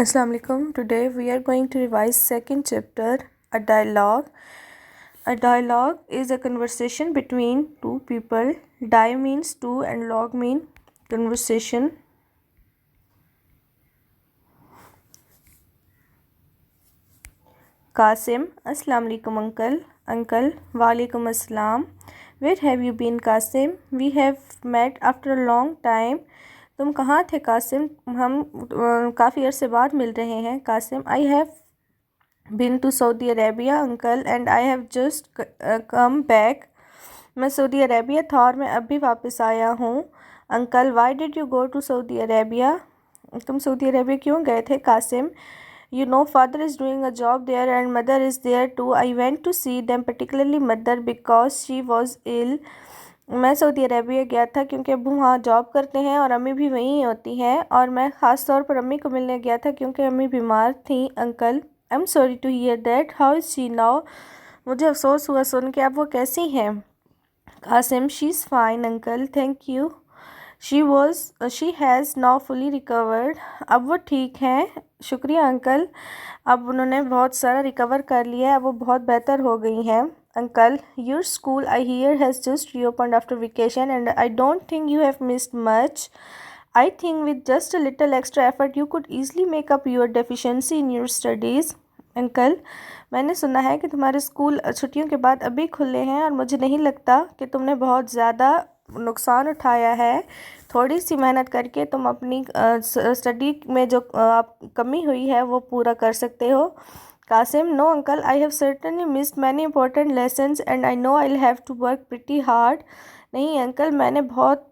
Assalamu alaikum. Today we are going to revise second chapter, a dialogue. A dialogue is a conversation between two people. Di means two and log mean conversation. Qasim, Assalamu alaikum uncle. Uncle, Walaikum assalam. Where have you been, Qasim? We have met after a long time. तुम कहाँ थे कासिम? हम काफ़ी अरसे बाद मिल रहे हैं. Qasim, I have been to Saudi Arabia uncle and I have just come back. मैं सऊदी अरेबिया था और मैं अभी वापस आया हूँ. Uncle, why did you go to Saudi Arabia? तुम सऊदी अरेबिया क्यों गए थे? Qasim, you know, father is doing a job there and mother is there too. I went to see them, particularly mother, because she was ill. मैं Saudi Arabia गया था क्योंकि अब्बू वहाँ जॉब करते हैं और अम्मी भी वहीं होती हैं, और मैं ख़ास तौर पर अम्मी को मिलने गया था क्योंकि अम्मी बीमार थी. Uncle, I am sorry to hear that. How is she now? मुझे अफसोस हुआ सुन के. अब वो कैसी हैं? Qasim, she is fine uncle, thank you. She has now fully recovered. अब वो ठीक हैं, शुक्रिया अंकल. अब उन्होंने बहुत सारा रिकवर कर लिया है, अब वो बहुत बेहतर हो गई हैं. Uncle, your school I hear has just reopened after vacation and I don't think you have missed much. I think with just a little extra effort you could easily make up your deficiency in your studies. Uncle, मैंने सुना है कि तुम्हारे school छुट्टियों के बाद अभी खुले हैं और मुझे नहीं लगता कि तुमने बहुत ज़्यादा नुकसान उठाया है. थोड़ी सी मेहनत करके तुम अपनी स्टडी में जो आप कमी हुई है वो पूरा कर सकते हो. Qasim, no uncle, I have certainly missed many important lessons and I know I will have to work pretty hard. नहीं अंकल, मैंने बहुत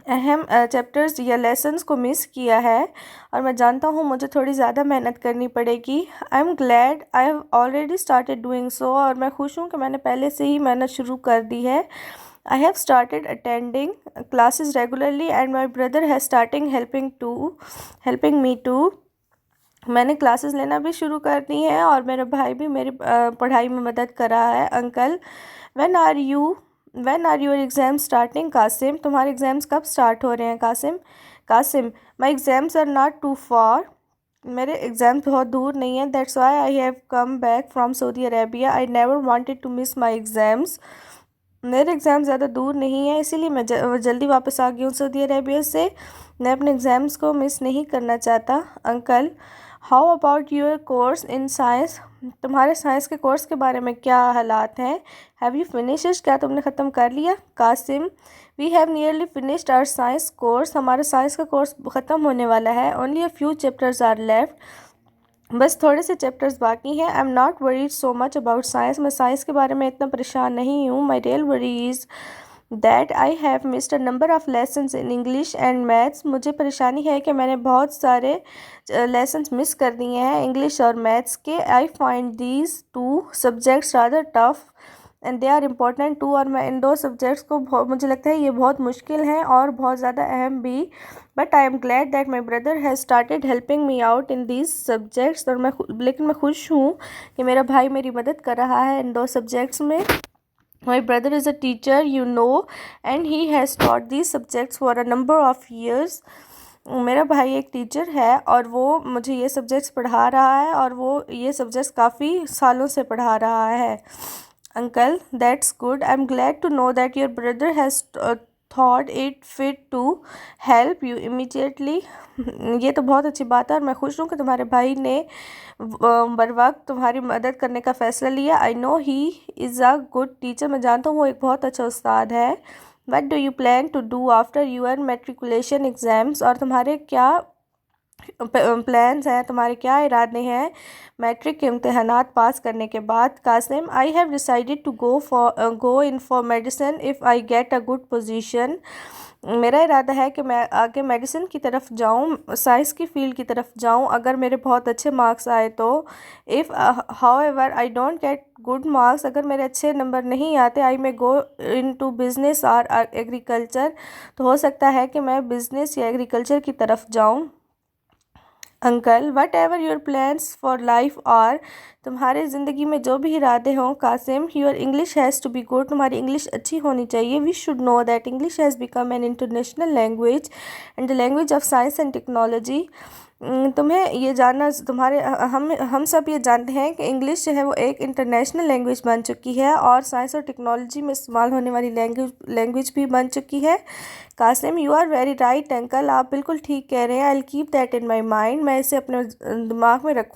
अहम चैप्टर्स या लेसन्स को मिस किया है और मैं जानता हूँ मुझे थोड़ी ज़्यादा मेहनत करनी पड़ेगी. आई am glad I have already started doing so. और मैं खुश हूँ कि मैंने पहले से ही मेहनत शुरू कर दी है. I have started attending classes regularly and my brother has starting helping me too. मैंने क्लासेस लेना भी शुरू कर दी हैं और मेरा भाई भी मेरी पढ़ाई में मदद कर रहा है. Uncle, when are your exams starting? Qasim, तुम्हारे एग्ज़ाम्स कब स्टार्ट हो रहे हैं? Qasim, my exams are not too far. मेरे एग्ज़ाम्स बहुत दूर नहीं हैं. That's why I have come back from Saudi Arabia. I never wanted to miss my exams. मेरे एग्ज़ाम ज़्यादा दूर नहीं है, इसीलिए मैं जल्दी वापस आ गई हूँ सऊदी अरेबिया से. मैं अपने एग्ज़ाम्स को मिस नहीं करना चाहता. Uncle, how about your course in science? तुम्हारे साइंस के कोर्स के बारे में क्या हालात हैं? Have you finished? क्या तुमने ख़त्म कर लिया? Qasim, we have nearly finished our science course. हमारा साइंस का कोर्स ख़त्म होने वाला है. Only a few chapters are left. बस थोड़े से चैप्टर्स बाकी हैं. I am not worried so much about science. मैं साइंस के बारे में इतना परेशान नहीं हूँ. My real worry is that I have missed a number of lessons in English and maths. मुझे परेशानी है कि मैंने बहुत सारे लेसन्स मिस कर दिए हैं इंग्लिश और मैथ्स के. I find these two subjects rather tough and they are important too. और मैं इन दो सब्जेक्ट्स को मुझे लगता है ये बहुत मुश्किल हैं और बहुत ज़्यादा अहम भी. But I am glad that my brother has started helping me out in these subjects. और लेकिन मैं खुश हूँ कि मेरा भाई मेरी मदद कर रहा है इन दो सब्जेक्ट्स में. My brother is a teacher, you know, and he has taught these subjects for a number of years. मेरा भाई एक टीचर है और वो मुझे ये सब्जेक्ट्स पढ़ा रहा है और वो ये सब्जेक्ट्स काफ़ी सालों से पढ़ा रहा है. Uncle, that's good. I am glad to know that your brother has thought it fit to help you immediately. ये तो बहुत अच्छी बात है और मैं खुश हूँ कि तुम्हारे भाई ने बर वक्त तुम्हारी मदद करने का फ़ैसला लिया. I know he is a good teacher. मैं जानता हूँ वो एक बहुत अच्छा उस्ताद है. What do you plan to do after your matriculation exams? और तुम्हारे क्या प्लान्स हैं, तुम्हारे क्या इरादे हैं मैट्रिक के इम्तहानात पास करने के बाद? Qasim, I have decided to go in for medicine if I get a good position. मेरा इरादा है कि मैं आगे मेडिसिन की तरफ जाऊं, साइंस की फील्ड की तरफ जाऊं अगर मेरे बहुत अच्छे मार्क्स आए तो. If however I don't get good marks, अगर मेरे अच्छे नंबर नहीं आते, आई मे गो इन टू बिज़नेस और एग्रीकल्चर. तो हो सकता है कि मैं बिज़नेस या एग्रीकल्चर की तरफ जाऊँ. Uncle, whatever your plans for life are, तुम्हारे ज़िंदगी में जो भी इरादे हों Qasim, your English has to be good, तुम्हारी इंग्लिश अच्छी होनी चाहिए। We should know that English has become an international language and the language of science and technology. तुम्हें ये जानना, हम सब ये जानते हैं कि इंग्लिश जो है वो एक इंटरनेशनल लैंग्वेज बन चुकी है और साइंस और टेक्नोलॉजी में इस्तेमाल होने वाली लैंग्वेज भी बन चुकी है। Qasim, you are very right uncle, आप बिल्कुल ठीक कह रहे हैं। I will keep that in my mind, मैं इसे अपने दिमाग में रखूँ।